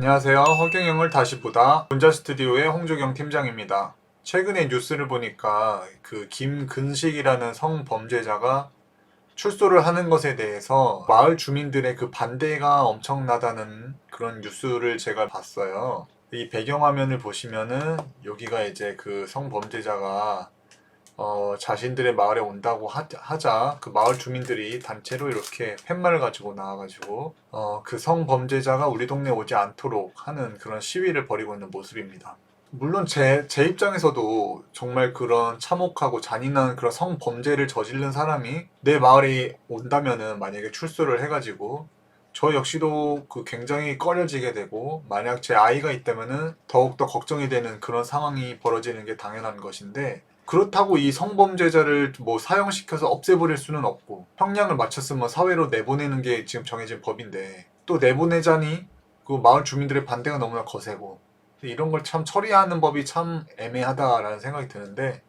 안녕하세요. 허경영을 다시 보다 본자 스튜디오의 홍조경 팀장입니다. 최근에 뉴스를 보니까 그 김근식이라는 성범죄자가 출소를 하는 것에 대해서 마을 주민들의 그 반대가 엄청나다는 그런 뉴스를 제가 봤어요. 이 배경화면을 보시면은 여기가 이제 그 성범죄자가 자신들의 마을에 온다고 하자 그 마을 주민들이 단체로 이렇게 팻말을 가지고 나와가지고 그 성범죄자가 우리 동네에 오지 않도록 하는 그런 시위를 벌이고 있는 모습입니다. 물론 제 입장에서도 정말 그런 참혹하고 잔인한 그런 성범죄를 저지른 사람이 내 마을에 온다면은 만약에 출소를 해가지고 저 역시도 그 굉장히 꺼려지게 되고 만약 제 아이가 있다면은 더욱더 걱정이 되는 그런 상황이 벌어지는 게 당연한 것인데 그렇다고 이 성범죄자를 뭐 사형시켜서 없애버릴 수는 없고 형량을 마쳤으면 사회로 내보내는 게 지금 정해진 법인데 또 내보내자니 그 마을 주민들의 반대가 너무나 거세고 이런 걸 참 처리하는 법이 참 애매하다라는 생각이 드는데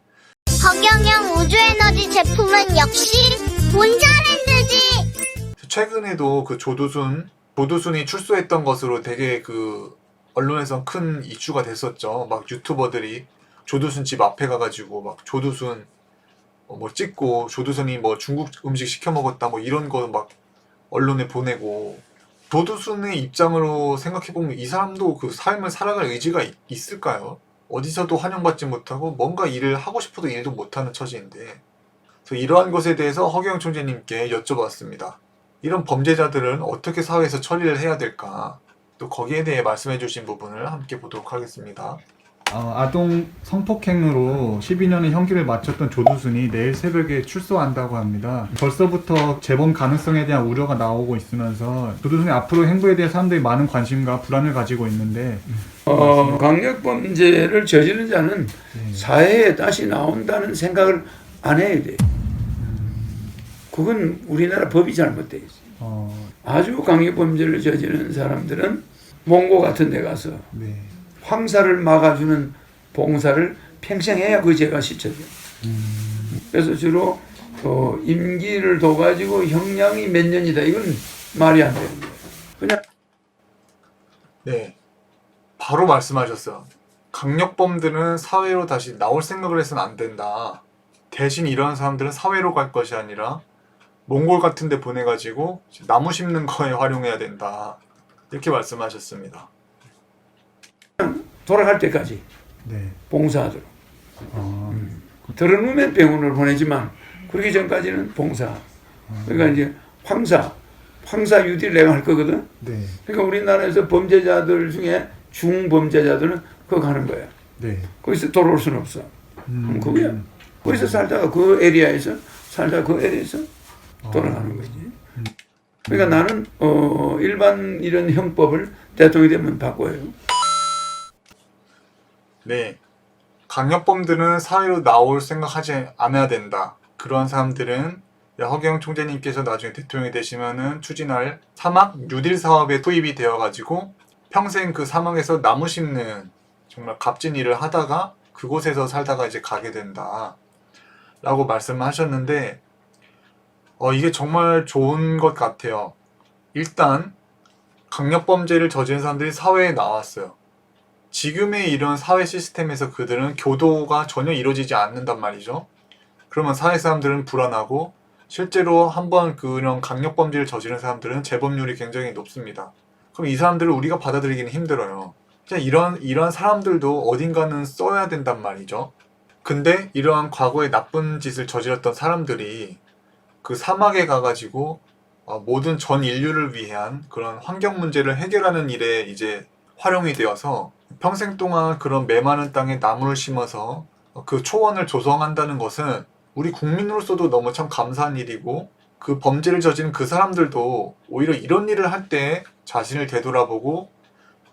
허경영 우주에너지 제품은 역시 본자랜드지. 최근에도 그 조두순이 출소했던 것으로 되게 그 언론에서 큰 이슈가 됐었죠. 막 유튜버들이 조두순 집 앞에 가가지고 막 조두순 뭐 찍고 조두순이 뭐 중국 음식 시켜 먹었다 뭐 이런 거 막 언론에 보내고 조두순의 입장으로 생각해보면 이 사람도 그 삶을 살아갈 의지가 있을까요? 어디서도 환영받지 못하고 뭔가 일을 하고 싶어도 일도 못하는 처지인데 그래서 이러한 것에 대해서 허경영 총재님께 여쭤봤습니다. 이런 범죄자들은 어떻게 사회에서 처리를 해야 될까? 또 거기에 대해 말씀해 주신 부분을 함께 보도록 하겠습니다. 아동 성폭행으로 12년의 형기를 마쳤던 조두순이 내일 새벽에 출소한다고 합니다. 벌써부터 재범 가능성에 대한 우려가 나오고 있으면서 조두순의 앞으로 행보에 대해 사람들이 많은 관심과 불안을 가지고 있는데 강력범죄를 저지른 자는 사회에 다시 나온다는 생각을 안 해야 돼. 그건 우리나라 법이 잘못되어 있어요. 아주 강력범죄를 저지른 사람들은 몽고 같은 데 가서 황사를 막아주는 봉사를 평생 해야 그 죄가 씻혀져요. 그래서 주로 임기를 둬가지고 형량이 몇 년이다. 이건 말이 안 되는 거예요. 그냥 네, 바로 말씀하셨어요. 강력범들은 사회로 다시 나올 생각을 해서는 안 된다. 대신 이런 사람들은 사회로 갈 것이 아니라 몽골 같은 데 보내가지고 나무 심는 거에 활용해야 된다. 이렇게 말씀하셨습니다. 돌아갈 때까지 봉사하도록. 들어누면 병원을 보내지만 그러기 전까지는 봉사. 그러니까 이제 황사 유디를 내가 할 거거든. 그러니까 우리나라에서 범죄자들 중에 중범죄자들은 그거 가는 거야. 거기서 돌아올 수는 없어. 그거야. 거기서 살다가 그 에리아에서 돌아가는 거지. 그러니까 나는 일반 이런 형법을 대통령이 되면 바꿔요. 네, 강력범들은 사회로 나올 생각하지 않아야 된다. 그런 사람들은 허경영 총재님께서 나중에 대통령이 되시면은 추진할 사막 뉴딜 사업에 투입이 되어가지고 평생 그 사막에서 나무 심는 정말 값진 일을 하다가 그곳에서 살다가 이제 가게 된다. 라고 말씀하셨는데 이게 정말 좋은 것 같아요. 일단 강력범죄를 저지른 사람들이 사회에 나왔어요. 지금의 이런 사회 시스템에서 그들은 교도가 전혀 이루어지지 않는단 말이죠. 그러면 사회 사람들은 불안하고 실제로 한번 그런 강력범죄를 저지른 사람들은 재범률이 굉장히 높습니다. 그럼 이 사람들을 우리가 받아들이기는 힘들어요. 이런 사람들도 어딘가는 써야 된단 말이죠. 근데 이러한 과거에 나쁜 짓을 저질렀던 사람들이 그 사막에 가가지고 모든 전 인류를 위한 그런 환경 문제를 해결하는 일에 이제 활용이 되어서 평생 동안 그런 메마른 땅에 나무를 심어서 그 초원을 조성한다는 것은 우리 국민으로서도 너무 참 감사한 일이고 그 범죄를 저지른 그 사람들도 오히려 이런 일을 할 때 자신을 되돌아보고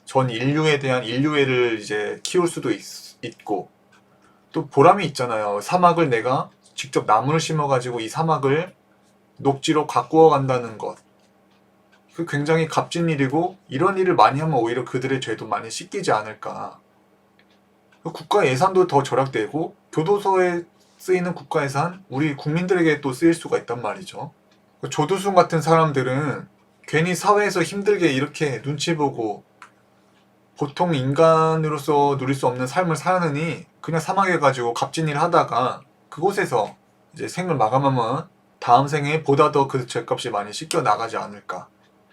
전 인류에 대한 인류애를 이제 키울 수도 있고 또 보람이 있잖아요. 사막을 내가 직접 나무를 심어가지고 이 사막을 녹지로 가꾸어 간다는 것. 그 굉장히 값진 일이고 이런 일을 많이 하면 오히려 그들의 죄도 많이 씻기지 않을까. 국가 예산도 더 절약되고 교도소에 쓰이는 국가 예산 우리 국민들에게 또 쓰일 수가 있단 말이죠. 조두순 같은 사람들은 괜히 사회에서 힘들게 이렇게 눈치 보고 보통 인간으로서 누릴 수 없는 삶을 사느니 그냥 사막해가지고 갑진일 하다가 그곳에서 이제 생을 마감하면 다음 생에 보다 더 그 죄값이 많이 씻겨 나가지 않을까.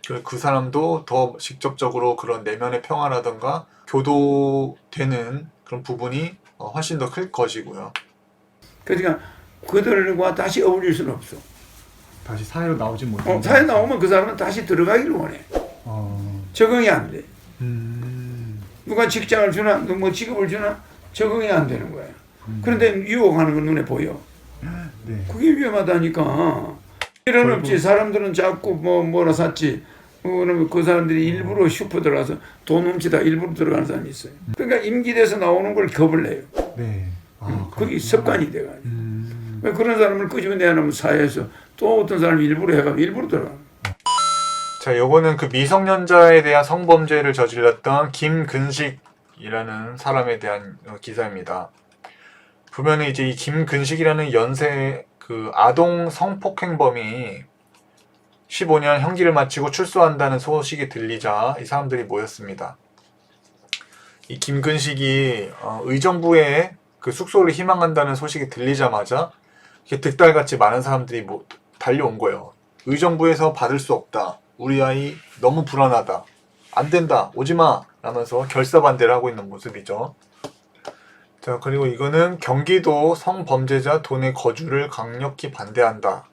그리고 그 사람도 더 직접적으로 그런 내면의 평화라던가 교도되는 그런 부분이 훨씬 더 클 것이고요. 그러니까 그들과 다시 어울릴 수는 없어. 다시 사회로 나오지 못해. 사회 나오면 그 사람은 다시 들어가기를 원해. 적응이 안 돼. 누가 직장을 주나, 뭐 직업을 주나 적응이 안 되는 거야. 그런데 유혹하는 건 눈에 보여. 네. 그게 위험하다니까. 이런 없지. 사람들은 자꾸 뭐라 샀지. 그러면 그 사람들이 일부러 슈퍼 들어가서 돈 훔치다 일부러 들어가는 사람이 있어요. 그러니까 임기돼서 나오는 걸 겁을 내요. 네. 그게 습관이 돼가지고. 그런 사람을 끄집어내야 하면 사회에서 또 어떤 사람이 일부러 해가지고 일부러 들어가. 자, 요거는 그 미성년자에 대한 성범죄를 저질렀던 김근식이라는 사람에 대한 기사입니다. 보면은 이제 이 김근식이라는 연세 그 아동 성폭행범이 15년 형기를 마치고 출소한다는 소식이 들리자 이 사람들이 모였습니다. 이 김근식이 의정부에 그 숙소를 희망한다는 소식이 들리자마자 이렇게 득달같이 많은 사람들이 달려온 거예요. 의정부에서 받을 수 없다. 우리 아이 너무 불안하다. 안 된다. 오지마. 라면서 결사반대를 하고 있는 모습이죠. 자, 그리고 이거는 경기도 성범죄자 도내 거주를 강력히 반대한다.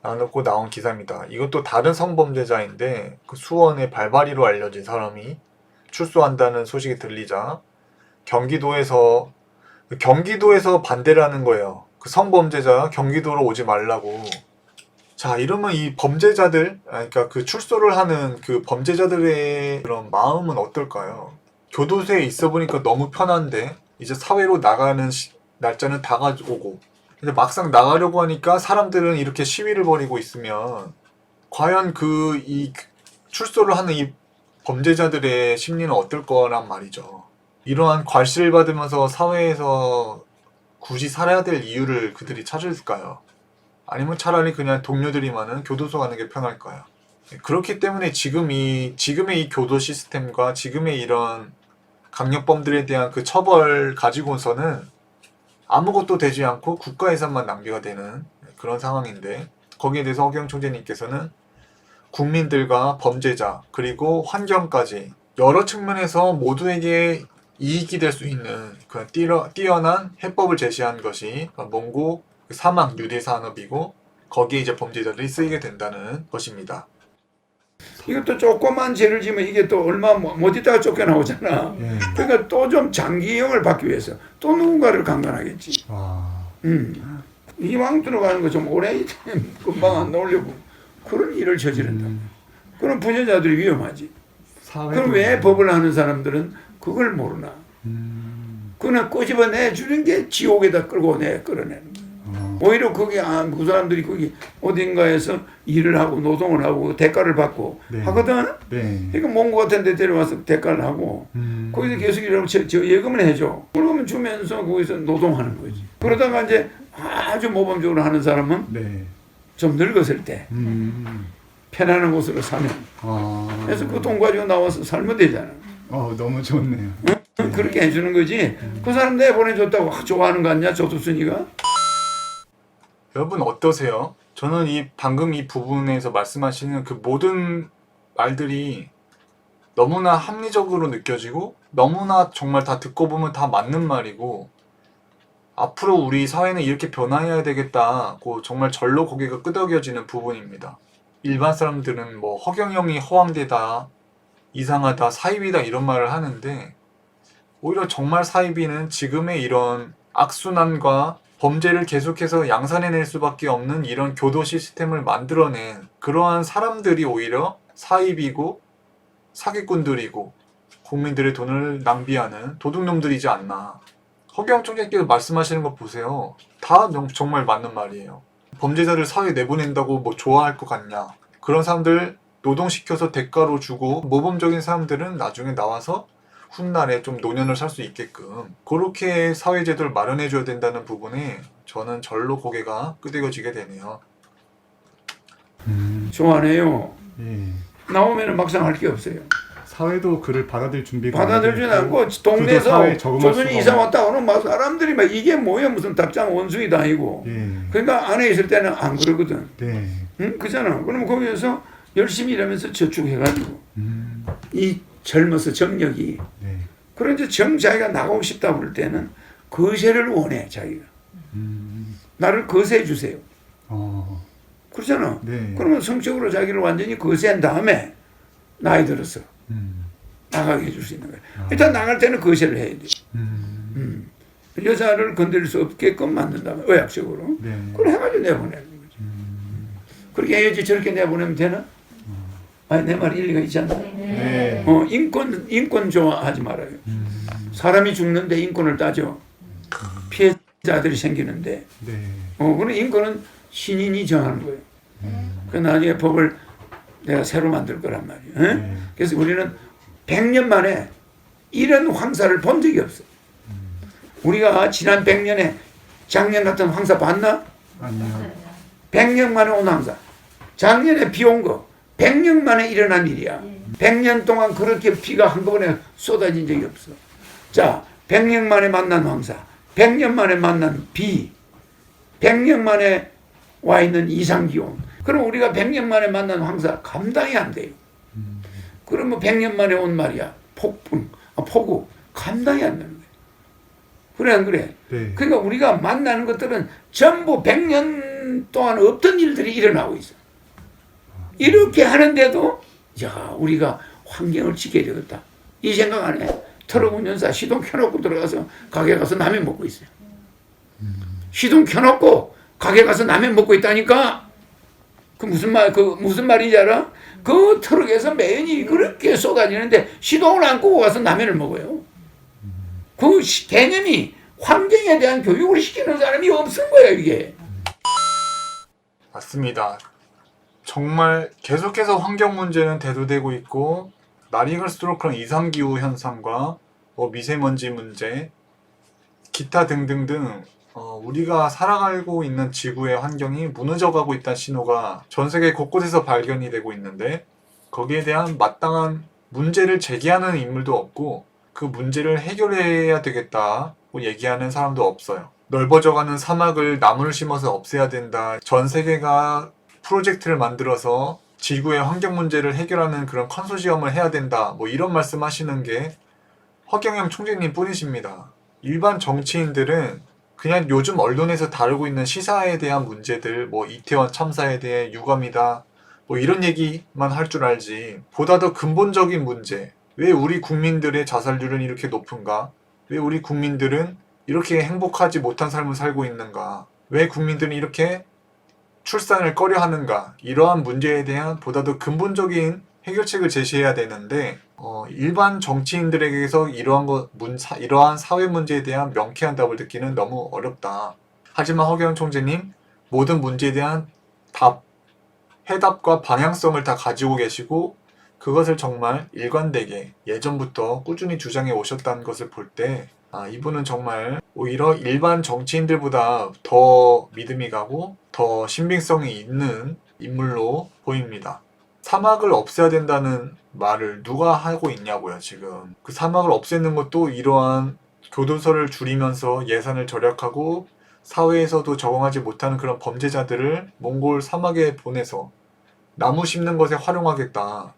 라고 나온 기사입니다. 이것도 다른 성범죄자인데 그 수원의 발바리로 알려진 사람이 출소한다는 소식이 들리자 경기도에서 반대를 하는 거예요. 그 성범죄자 경기도로 오지 말라고. 자, 이러면 이 범죄자들, 그러니까 그 출소를 하는 그 범죄자들의 그런 마음은 어떨까요? 교도소에 있어 보니까 너무 편한데 이제 사회로 나가는 날짜는 다가오고 근데 막상 나가려고 하니까 사람들은 이렇게 시위를 벌이고 있으면 과연 이 출소를 하는 이 범죄자들의 심리는 어떨 거란 말이죠. 이러한 괄시를 받으면서 사회에서 굳이 살아야 될 이유를 그들이 찾을까요? 아니면 차라리 그냥 동료들이 많은 교도소 가는 게 편할까요? 그렇기 때문에 지금의 이 교도 시스템과 지금의 이런 강력범들에 대한 그 처벌 가지고서는 아무것도 되지 않고 국가 예산만 낭비가 되는 그런 상황인데 거기에 대해서 허경 총재님께서는 국민들과 범죄자 그리고 환경까지 여러 측면에서 모두에게 이익이 될 수 있는 그런 뛰어난 해법을 제시한 것이 몽고 사막 뉴딜 산업이고 거기에 이제 범죄자들이 쓰이게 된다는 것입니다. 이것도 조그만 죄를 지면 이게 또 얼마 못 있다가 쫓겨나오잖아. 그러니까 또 좀 장기형을 받기 위해서 또 누군가를 강간하겠지. 이왕 들어가는 거 좀 오래 금방 안 나오려고 그런 일을 저지른다. 그럼 부녀자들이 위험하지. 그럼 왜 법을 하는 사람들은 그걸 모르나? 그는 꼬집어내 주는 게 지옥에다 끌어내는 거야. 오히려 거기 그 사람들이 거기 어딘가에서 일을 하고 노동을 하고 대가를 받고 하거든. 그러니까 몽고 같은 데 데려와서 대가를 하고 거기서 계속 일하고 예금을 해줘. 그러면 주면서 거기서 노동하는 거지. 그러다가 이제 아주 모범적으로 하는 사람은 좀 늙었을 때 편안한 곳으로 사면 그래서 그 돈 가지고 나와서 살면 되잖아. 너무 좋네요. 그렇게 해주는 거지. 그 사람 내보내줬다고 좋아하는 거 아니야? 조두순이가? 여러분 어떠세요? 저는 방금 이 부분에서 말씀하시는 그 모든 말들이 너무나 합리적으로 느껴지고 너무나 정말 다 듣고 보면 다 맞는 말이고 앞으로 우리 사회는 이렇게 변화해야 되겠다고 정말 절로 고개가 끄덕여지는 부분입니다. 일반 사람들은 뭐 허경영이 허황되다, 이상하다, 사이비다 이런 말을 하는데 오히려 정말 사이비는 지금의 이런 악순환과 범죄를 계속해서 양산해낼 수밖에 없는 이런 교도 시스템을 만들어낸 그러한 사람들이 오히려 사입이고 사기꾼들이고 국민들의 돈을 낭비하는 도둑놈들이지 않나. 허경 총재께서 말씀하시는 거 보세요. 다 정말 맞는 말이에요. 범죄자를 사회에 내보낸다고 뭐 좋아할 것 같냐. 그런 사람들 노동시켜서 대가로 주고 모범적인 사람들은 나중에 나와서 훗날에 좀 노년을 살 수 있게끔 그렇게 사회제도를 마련해줘야 된다는 부분에 저는 절로 고개가 끄덕여지게 되네요. 좋아하네요. 나오면 막상 할 게 없어요. 사회도 그를 받아들일 준비가 받아들이지 안 돼 있고, 않고 동네에서 사회에 적응할 조선이 수가 이사 없는. 왔다 오는 막 사람들이 막 이게 뭐야 무슨 답장 원숭이도 아니고 예. 그러니까 안에 있을 때는 안 그러거든. 네. 응? 그잖아. 그러면 거기에서 열심히 일하면서 저축해가지고 이 젊어서 정력이 네. 그런 이제 자기가 나가고 싶다 그럴 때는 거세를 원해 자기가. 나를 거세해 주세요. 어. 그러잖아. 네. 그러면 성적으로 자기를 완전히 거세한 다음에 나이 들어서 나가게 해줄 수 있는 거예요. 일단 나갈 때는 거세를 해야 돼. 여자를 건드릴 수 없게끔 만든다면 의학적으로. 네. 그걸 해가지고 내보내는 거죠. 그렇게 해야지 저렇게 내보내면 되나? 아니 내 말 일리가 있지 않나? 네. 인권 좋아하지 말아요. 사람이 죽는데 인권을 따져. 피해자들이 생기는데. 네. 그런 인권은 신인이 정하는 거예요. 그 나중에 법을 내가 새로 만들 거란 말이에요. 네. 그래서 우리는 100년 만에 이런 황사를 본 적이 없어. 우리가 지난 100년에 작년 같은 황사 봤나? 아니요. 100년 만에 온 황사. 작년에 비 온 거 100년 만에 일어난 일이야. 100년 동안 그렇게 비가 한꺼번에 쏟아진 적이 없어. 자, 100년 만에 만난 황사, 100년 만에 만난 비, 100년 만에 와 있는 이상기온. 그럼 우리가 100년 만에 만난 황사 감당이 안 돼요. 그러면 100년 만에 온 말이야. 폭우 감당이 안 되는 거예요. 그래 안 그래? 네. 그러니까 우리가 만나는 것들은 전부 100년 동안 없던 일들이 일어나고 있어. 이렇게 하는데도 야 우리가 환경을 지켜야 되겠다. 이 생각 안 해. 트럭 운전사 시동 켜놓고 들어가서 가게 가서 라면 먹고 있어요. 시동 켜놓고 가게 가서 라면 먹고 있다니까. 그 무슨 말인지 알아? 그 트럭에서 매연이 그렇게 쏟아지는데 시동을 안 끄고 가서 라면을 먹어요. 그 개념이 환경에 대한 교육을 시키는 사람이 없은 거야 이게. 맞습니다. 정말 계속해서 환경 문제는 대두되고 있고 날이 갈수록 그런 이상기후 현상과 미세먼지 문제, 기타 등등등 우리가 살아가고 있는 지구의 환경이 무너져가고 있다는 신호가 전 세계 곳곳에서 발견이 되고 있는데 거기에 대한 마땅한 문제를 제기하는 인물도 없고 그 문제를 해결해야 되겠다고 얘기하는 사람도 없어요. 넓어져가는 사막을 나무를 심어서 없애야 된다. 전 세계가 프로젝트를 만들어서 지구의 환경 문제를 해결하는 그런 컨소시엄을 해야 된다. 이런 말씀 하시는 게 허경영 총재님 뿐이십니다. 일반 정치인들은 그냥 요즘 언론에서 다루고 있는 시사에 대한 문제들, 이태원 참사에 대해 유감이다, 이런 얘기만 할 줄 알지, 보다 더 근본적인 문제, 왜 우리 국민들의 자살률은 이렇게 높은가? 왜 우리 국민들은 이렇게 행복하지 못한 삶을 살고 있는가? 왜 국민들은 이렇게 출산을 꺼려 하는가? 이러한 문제에 대한 보다 더 근본적인 해결책을 제시해야 되는데 일반 정치인들에게서 이러한 사회 문제에 대한 명쾌한 답을 듣기는 너무 어렵다. 하지만 허경영 총재님 모든 문제에 대한 해답과 방향성을 다 가지고 계시고 그것을 정말 일관되게 예전부터 꾸준히 주장해 오셨다는 것을 볼 때 이분은 정말 오히려 일반 정치인들보다 더 믿음이 가고 더 신빙성이 있는 인물로 보입니다. 사막을 없애야 된다는 말을 누가 하고 있냐고요, 지금. 그 사막을 없애는 것도 이러한 교도소를 줄이면서 예산을 절약하고 사회에서도 적응하지 못하는 그런 범죄자들을 몽골 사막에 보내서 나무 심는 것에 활용하겠다.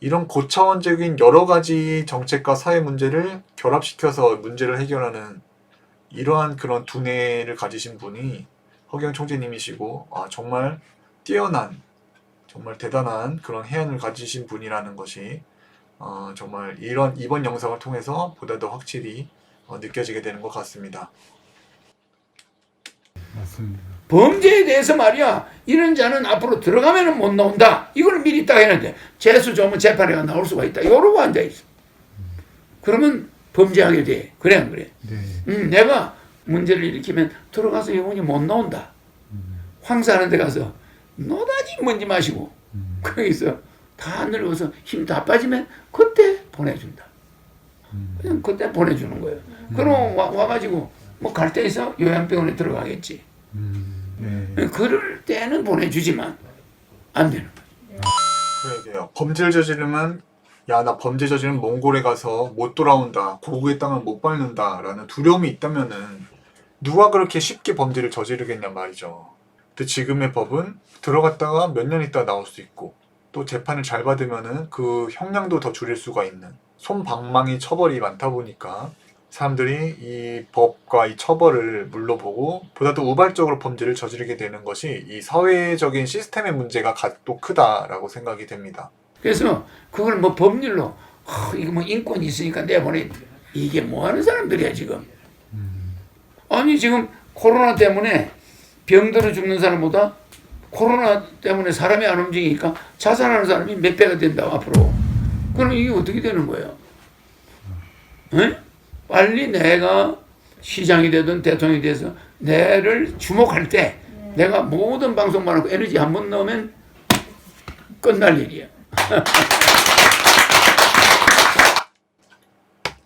이런 고차원적인 여러 가지 정책과 사회 문제를 결합시켜서 문제를 해결하는 이러한 그런 두뇌를 가지신 분이 허경영 총재님이시고 정말 뛰어난 정말 대단한 그런 해안을 가지신 분이라는 것이 정말 이번 영상을 통해서 보다 더 확실히 느껴지게 되는 것 같습니다. 맞습니다. 범죄에 대해서 말이야 이런 자는 앞으로 들어가면 못 나온다. 이걸 미리 딱 했는데 재수 좋으면 재판에 나올 수가 있다. 이러고 앉아있어. 그러면 범죄하게 돼. 그래 안 그래? 네. 내가 문제를 일으키면 들어가서 영원히 못 나온다. 황사하는 데 가서 노다지 뭔지 마시고 거기서 다 늙어서 힘 다 빠지면 그때 보내준다. 그냥 그때 보내주는 거예요. 그럼 와가지고 갈 때 있어 요양병원에 들어가겠지. 네. 그럴 때는 보내주지만 안 되는 거예요. 그러게요. 범죄를 저지르면 야, 나 범죄 저지른 몽골에 가서 못 돌아온다, 고국의 땅을 못 밟는다 라는 두려움이 있다면은 누가 그렇게 쉽게 범죄를 저지르겠냐 말이죠. 근데 지금의 법은 들어갔다가 몇 년 있다 나올 수 있고, 또 재판을 잘 받으면은 그 형량도 더 줄일 수가 있는 솜방망이 처벌이 많다 보니까 사람들이 이 법과 이 처벌을 물러보고 보다 더 우발적으로 범죄를 저지르게 되는 것이 이 사회적인 시스템의 문제가 또 크다라고 생각이 됩니다. 그래서 그걸 뭐 법률로 이거 뭐 인권이 있으니까 내보내, 이게 뭐 하는 사람들이야 지금. 아니 지금 코로나 때문에 병들어 죽는 사람보다 코로나 때문에 사람이 안 움직이니까 자살하는 사람이 몇 배가 된다고 앞으로. 그럼 이게 어떻게 되는 거예요? 에? 빨리 내가 시장이 되든 대통령이 돼서 내를 주목할 때 내가 모든 방송만 하고 에너지 한 번 넣으면 끝날 일이야.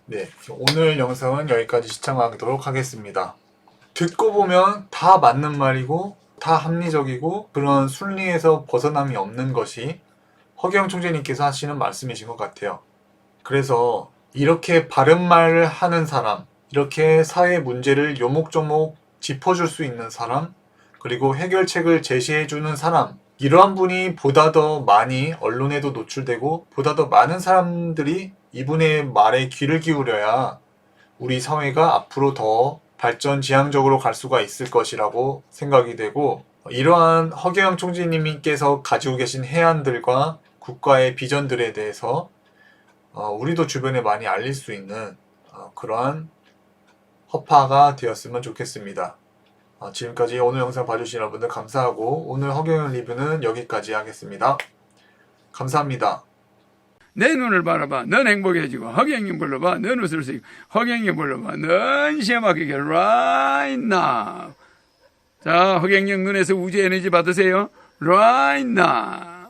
네, 오늘 영상은 여기까지 시청하도록 하겠습니다. 듣고 보면 다 맞는 말이고 다 합리적이고 그런 순리에서 벗어남이 없는 것이 허경영 총재님께서 하시는 말씀이신 것 같아요. 그래서 이렇게 바른 말을 하는 사람, 이렇게 사회 문제를 요목조목 짚어줄 수 있는 사람, 그리고 해결책을 제시해주는 사람, 이러한 분이 보다 더 많이 언론에도 노출되고 보다 더 많은 사람들이 이분의 말에 귀를 기울여야 우리 사회가 앞으로 더 발전지향적으로 갈 수가 있을 것이라고 생각이 되고, 이러한 허경영 총재님께서 가지고 계신 해안들과 국가의 비전들에 대해서 우리도 주변에 많이 알릴 수 있는 그러한 허파가 되었으면 좋겠습니다. 지금까지 오늘 영상 봐주신 여러분들 감사하고 오늘 허경영 리뷰는 여기까지 하겠습니다. 감사합니다. 내 눈을 바라봐, 넌 행복해지고, 허경영 불러봐, 넌 웃을 수 있고, 허경영 불러봐, 넌 시험하게 right now. 자, 허경영 눈에서 우주 에너지 받으세요. right now.